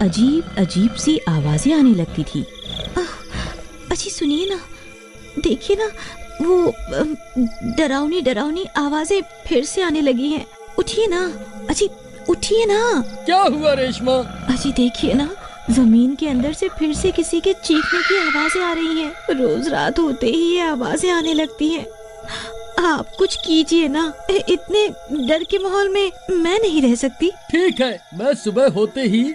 अजीब अजीब सी आवाजें आने लगती थी। अजी सुनिए ना, देखिए ना, वो डरावनी डरावनी आवाजें फिर से आने लगी हैं। उठिए ना अजी, उठिए ना। क्या हुआ रेशमा? अजी देखिए ना, जमीन के अंदर से फिर से किसी के चीखने की आवाजें आ रही हैं। रोज रात होते ही ये आवाजें आने लगती हैं। आप कुछ कीजिए ना, इतने डर के माहौल में मैं नहीं रह सकती। ठीक है, मैं सुबह होते ही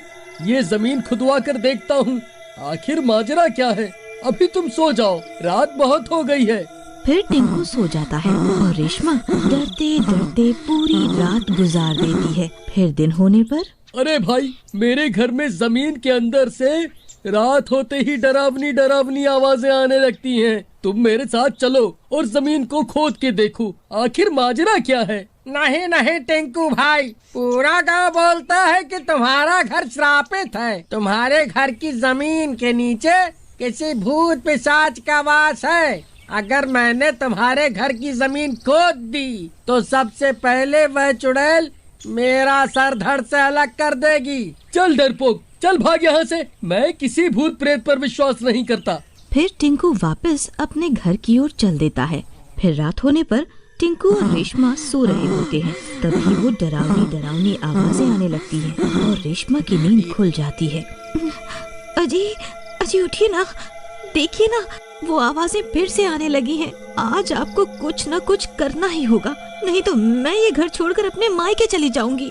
ये जमीन खुदवा कर देखता हूँ, आखिर माजरा क्या है। अभी तुम सो जाओ, रात बहुत हो गई है। फिर टिंकू सो जाता है और रेशमा डरते डरते पूरी रात गुजार देती है। फिर दिन होने पर, अरे भाई, मेरे घर में जमीन के अंदर से रात होते ही डरावनी डरावनी आवाजें आने लगती हैं। तुम मेरे साथ चलो और जमीन को खोद के देखो, आखिर माजरा क्या है। नहीं नहीं टिंकू भाई, पूरा गांव बोलता है कि तुम्हारा घर श्रापित है। तुम्हारे घर की जमीन के नीचे किसी भूत पिशाच का वास है। अगर मैंने तुम्हारे घर की जमीन खोद दी तो सबसे पहले वह चुड़ैल मेरा सर धड़ से अलग कर देगी। चल डरपोक, चल भाग यहाँ से। मैं किसी भूत प्रेत पर विश्वास नहीं करता। फिर टिंकू वापस अपने घर की ओर चल देता है। फिर रात होने पर टिंकू और रेशमा सो रहे होते हैं। तभी वो डरावनी डरावनी आवाजें आने लगती हैं और रेशमा की नींद खुल जाती है। अजी अजी उठिए ना, देखिए ना, वो आवाजें फिर से आने लगी हैं। आज आपको कुछ न कुछ करना ही होगा, नहीं तो मैं ये घर छोड़कर अपने मायके चली जाऊंगी।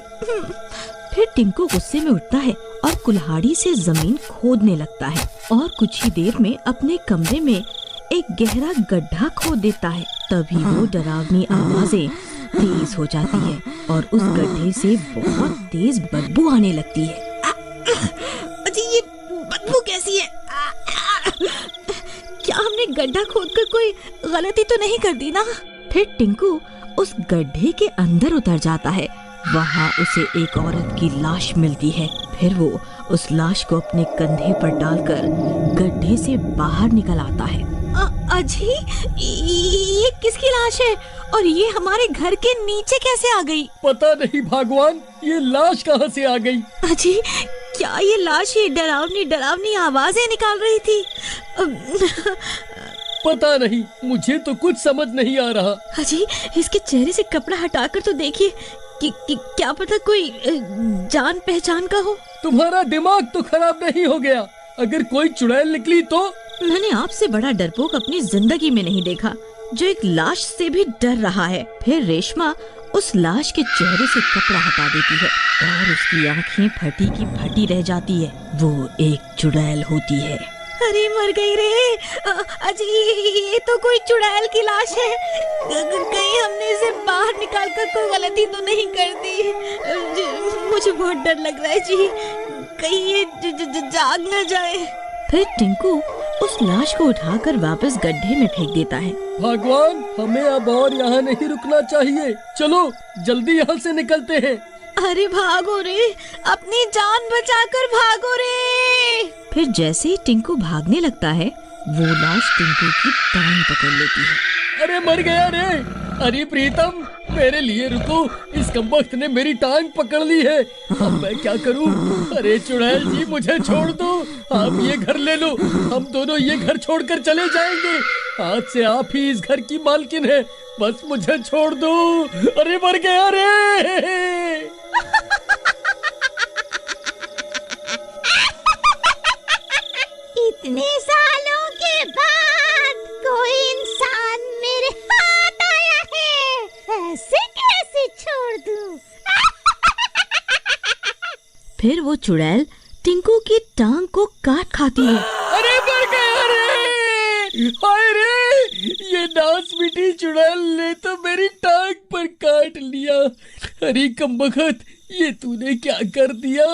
फिर टिंकू गुस्से में उठता है और कुल्हाड़ी से जमीन खोदने लगता है और कुछ ही देर में अपने कमरे में एक गहरा गड्ढा खोद देता है। तभी वो डरावनी आवाजें तेज हो जाती है और उस गड्ढे से बहुत तेज बदबू आने लगती है। अजी ये बदबू कैसी है? क्या हमने गड्ढा खोदकर कोई गलती तो नहीं कर दी ना? फिर टिंकू उस गड्ढे के अंदर उतर जाता है। वहाँ उसे एक औरत की लाश मिलती है। फिर वो उस लाश को अपने कंधे पर डालकर गड्ढे से बाहर निकल आता है। अजी ये किसकी लाश है और ये हमारे घर के नीचे कैसे आ गई? पता नहीं भगवान, ये लाश कहाँ से आ गई। अजी क्या ये लाश ये डरावनी डरावनी आवाजें निकाल रही थी? पता नहीं, मुझे तो कुछ समझ नहीं आ रहा। अजी इसके चेहरे से कपड़ा हटाकर तो देखिए कि क्या पता कोई जान पहचान का हो। तुम्हारा दिमाग तो खराब नहीं हो गया? अगर कोई चुड़ैल निकली तो? मैंने आपसे बड़ा डरपोक अपनी जिंदगी में नहीं देखा, जो एक लाश से भी डर रहा है। फिर रेशमा उस लाश के चेहरे से कपड़ा हटा देती है और उसकी आंखें फटी की फटी रह जाती है। वो एक चुड़ैल होती है। अरे मर गई रे। अजी ये तो कोई चुड़ैल की लाश है। कहीं हमने इसे बाहर निकाल कर कोई गलती तो नहीं कर दी? मुझे बहुत डर लग रहा है जी, कहीं ये जाग न जाए। फिर टिंकू उस लाश को उठाकर वापस गड्ढे में फेंक देता है। भगवान, हमें अब और यहाँ नहीं रुकना चाहिए। चलो जल्दी यहाँ से निकलते हैं। अरे भागो रे, अपनी जान बचाकर भागो रे। फिर जैसे ही टिंकू भागने लगता है, वो लाश टिंकू की टांग पकड़ लेती है। अरे मर गया रे। अरे प्रीतम, मेरे लिए रुको, इस कमबख्त ने मेरी टांग पकड़ ली है। अब मैं क्या करूं? अरे चुड़ैल जी, मुझे छोड़ दो, आप ये घर ले लो, हम दोनों ये घर छोड़कर चले जाएंगे। आज से आप ही इस घर की मालकिन है, बस मुझे छोड़ दो। अरे मर गया रे। इतने सालों के बाद कोई इंसान मेरे हाथ आया है, ऐसे कैसे छोड़ दूं? फिर वो चुड़ैल टिंकू की टांग को काट खाती है। अरे मर गया रे। हाय रे, ये नास मिटी चुड़ैल ने तो मेरी टांग पर काट लिया। अरे कमबख्त, ये तूने क्या कर दिया?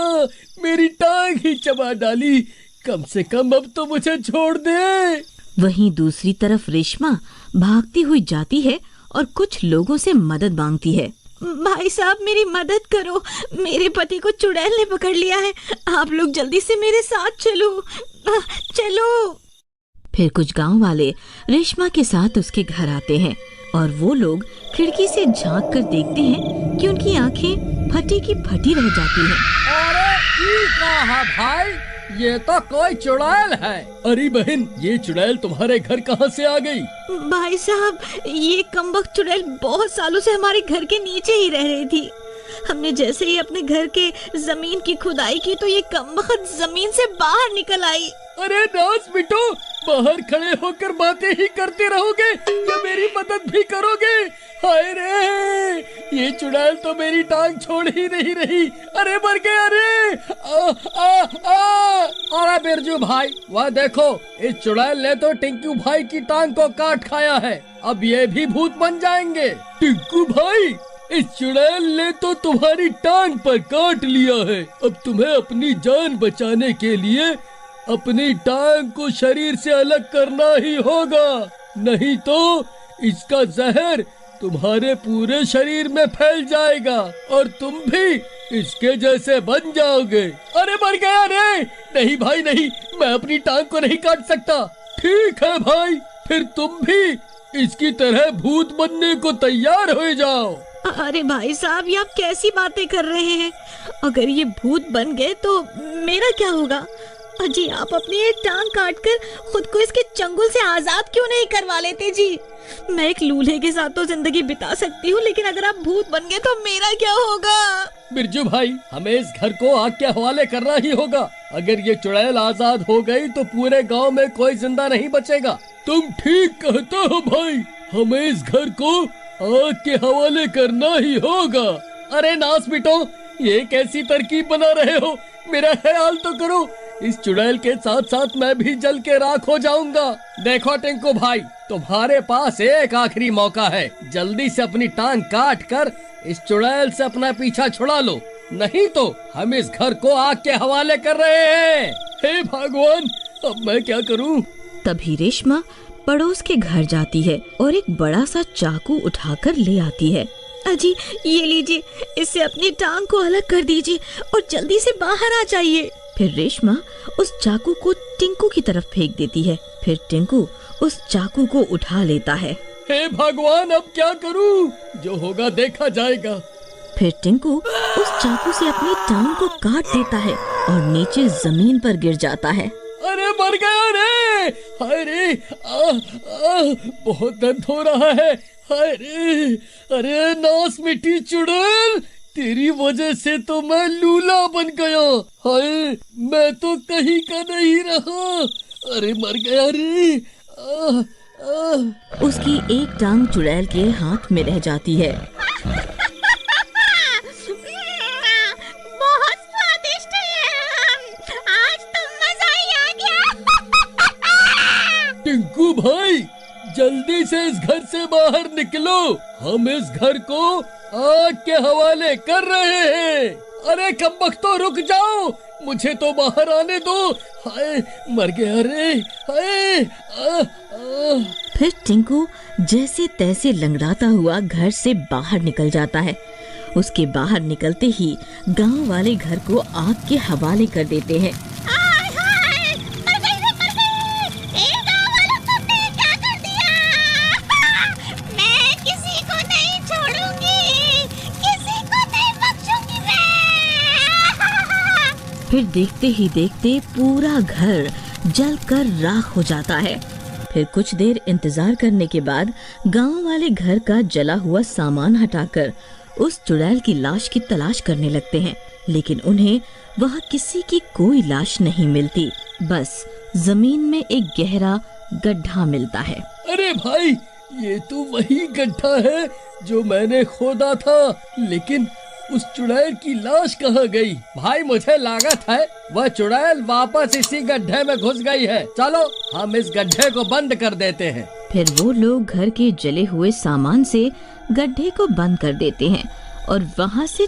मेरी टांग ही चबा डाली। कम से कम अब तो मुझे छोड़ दे। वहीं दूसरी तरफ रेशमा भागती हुई जाती है और कुछ लोगों से मदद मांगती है। भाई साहब, मेरी मदद करो, मेरे पति को चुड़ैल ने पकड़ लिया है, आप लोग जल्दी से मेरे साथ चलो। चलो। फिर कुछ गांव वाले रेशमा के साथ उसके घर आते हैं और वो लोग खिड़की से झांक कर देखते हैं कि उनकी आंखें फटी की फटी रह जाती हैं। अरे ये कहा भाई, ये तो कोई चुड़ैल है। अरे बहन, ये चुड़ैल तुम्हारे घर कहाँ से आ गई? भाई साहब, ये कमबख्त चुड़ैल बहुत सालों से हमारे घर के नीचे ही रह रही थी। हमने जैसे ही अपने घर के जमीन की खुदाई की तो ये कमबख्त जमीन से बाहर निकल आई। अरे नास बिटो, बाहर खड़े होकर बातें ही करते रहोगे या मेरी मदद भी करोगे? हाय रे, ये चुड़ैल तो मेरी टांग छोड़ ही नहीं रही। अरे मर गए। अरे अरे बिरजू भाई, वह देखो, इस चुड़ैल ने तो टिंकू भाई की टांग को काट खाया है। अब ये भी भूत बन जाएंगे। टिंकू भाई, इस चुड़ैल ने तो तुम्हारी टांग पर काट लिया है। अब तुम्हें अपनी जान बचाने के लिए अपनी टांग को शरीर से अलग करना ही होगा, नहीं तो इसका जहर तुम्हारे पूरे शरीर में फैल जाएगा और तुम भी इसके जैसे बन जाओगे। अरे मर गया रे। नहीं भाई नहीं, मैं अपनी टांग को नहीं काट सकता। ठीक है भाई, फिर तुम भी इसकी तरह भूत बनने को तैयार हो जाओ। अरे भाई साहब, ये आप कैसी बातें कर रहे हैं? अगर ये भूत बन गए तो मेरा क्या होगा? अजी, आप अपनी एक टांग काटकर खुद को इसके चंगुल से आजाद क्यों नहीं करवा लेते जी? मैं एक लूल्हे के साथ तो जिंदगी बिता सकती हूँ, लेकिन अगर आप भूत बन गए तो मेरा क्या होगा? बिरजू भाई, हमें इस घर को आग के हवाले करना ही होगा। अगर ये चुड़ैल आजाद हो गई तो पूरे गांव में कोई जिंदा नहीं बचेगा। तुम ठीक कहते हो भाई, हमें इस घर को आग के हवाले करना ही होगा। अरे नास बिटो, ये कैसी तरकीब बना रहे हो? मेरा ख्याल तो करो, इस चुड़ैल के साथ साथ मैं भी जल के राख हो जाऊंगा। देखो टिंकू भाई, तुम्हारे पास एक आखिरी मौका है। जल्दी से अपनी टांग काट कर इस चुड़ैल से अपना पीछा छुड़ा लो, नहीं तो हम इस घर को आग के हवाले कर रहे हैं। हे भगवान, अब मैं क्या करूं? तभी रेशमा पड़ोस के घर जाती है और एक बड़ा सा चाकू उठाकर ले आती है। अजी, ये लीजिए, इससे अपनी टांग को अलग कर दीजिए और जल्दी से बाहर आ जाइए। फिर रेशमा उस चाकू को टिंकू की तरफ फेंक देती है। फिर टिंकू उस चाकू को उठा लेता है। हे भगवान, अब क्या करूं? जो होगा देखा जाएगा। फिर टिंकू उस चाकू से अपनी टांग को काट देता है और नीचे जमीन पर गिर जाता है। अरे मर गया रे। हाय रे, बहुत दर्द हो रहा है। हाय रे, अरे नास मिट्टी चुड़ैल, तेरी वजह से तो मैं लूला बन गया। हाय, मैं तो कहीं का नहीं रहा। अरे मर गया रे। उसकी एक टांग चुड़ैल के हाथ में रह जाती है। बहुत स्वादिष्ट है, आज तो मजा ही आ गया। टिंकू भाई, जल्दी से इस घर से बाहर निकलो, हम इस घर को आग के हवाले कर रहे हैं। अरे कमबख्त, तो रुक जाओ, मुझे तो बाहर आने दो। हाय, मर गया रे। हाय, फिर टिंकू जैसे तैसे लंगड़ाता हुआ घर से बाहर निकल जाता है। उसके बाहर निकलते ही गांव वाले घर को आग के हवाले कर देते हैं। फिर देखते ही देखते पूरा घर जलकर राख हो जाता है। फिर कुछ देर इंतजार करने के बाद गांव वाले घर का जला हुआ सामान हटाकर उस चुड़ैल की लाश की तलाश करने लगते हैं, लेकिन उन्हें वहां किसी की कोई लाश नहीं मिलती। बस जमीन में एक गहरा गड्ढा मिलता है। अरे भाई, ये तो वही गड्ढा है जो मैंने खोदा था, लेकिन उस चुड़ैल की लाश कहाँ गई? भाई, मुझे लागत है वह चुड़ैल वापस इसी गड्ढे में घुस गई है। चलो हम इस गड्ढे को बंद कर देते हैं। फिर वो लोग घर के जले हुए सामान से गड्ढे को बंद कर देते हैं और वहाँ से